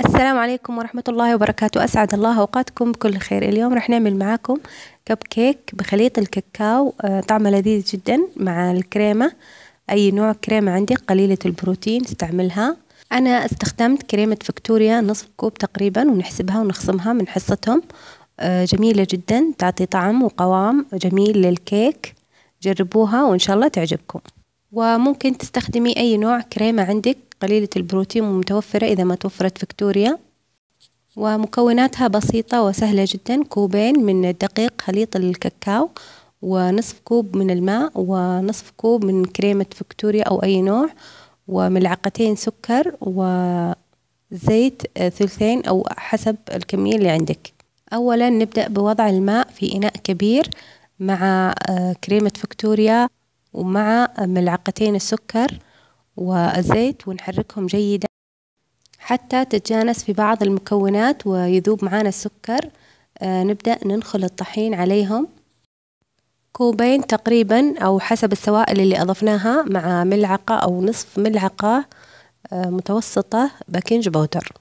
السلام عليكم ورحمة الله وبركاته. أسعد الله أوقاتكم بكل خير. اليوم رح نعمل معاكم كب كيك بخليط الكاكاو. طعمه لذيذ جدا مع الكريمة. أي نوع كريمة عندك قليلة البروتين استعملها. أنا استخدمت كريمة فيكتوريا نصف كوب تقريبا، ونحسبها ونخصمها من حصتهم. جميلة جدا، تعطي طعم وقوام جميل للكيك. جربوها وإن شاء الله تعجبكم. وممكن تستخدمي أي نوع كريمة عندك قليلة البروتين ومتوفرة إذا ما توفرت فيكتوريا. ومكوناتها بسيطة وسهلة جدا: كوبين من الدقيق خليط الكاكاو، ونصف كوب من الماء، ونصف كوب من كريمة فيكتوريا أو أي نوع، وملعقتين سكر، وزيت ثلثين أو حسب الكمية اللي عندك. أولا نبدأ بوضع الماء في إناء كبير مع كريمة فيكتوريا ومع ملعقتين السكر والزيت، ونحركهم جيدا حتى تتجانس في بعض المكونات ويذوب معانا السكر. نبدأ ننخل الطحين عليهم، كوبين تقريبا أو حسب السوائل اللي أضفناها، مع ملعقة أو نصف ملعقة متوسطة بيكنج باودر.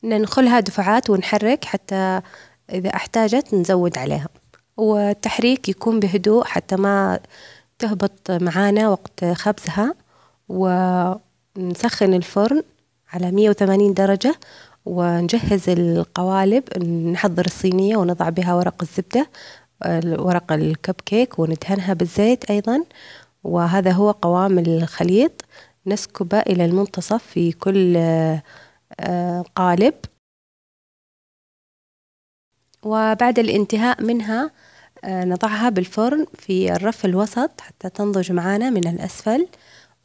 ننخلها دفعات ونحرك حتى إذا احتاجت نزود عليها، والتحريك يكون بهدوء حتى ما تهبط معانا وقت خبزها. ونسخن الفرن على 180 درجة، ونجهز القوالب. نحضر الصينية ونضع بها ورق الزبدة، ورق الكب كيك، وندهنها بالزيت أيضا. وهذا هو قوام الخليط. نسكبه إلى المنتصف في كل قالب. وبعد الانتهاء منها نضعها بالفرن في الرف الوسط حتى تنضج معانا من الأسفل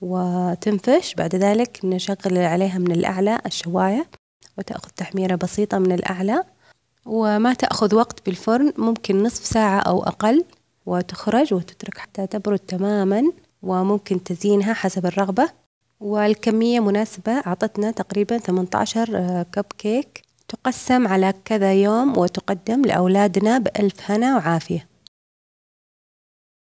وتنفش. بعد ذلك نشغل عليها من الأعلى الشواية، وتأخذ تحميرة بسيطة من الأعلى، وما تأخذ وقت بالفرن، ممكن نصف ساعة أو أقل، وتخرج وتترك حتى تبرد تماما. وممكن تزينها حسب الرغبة. والكمية مناسبة، أعطتنا تقريبا 18 كب كيك، تقسم على كذا يوم وتقدم لأولادنا بألف هنا وعافية.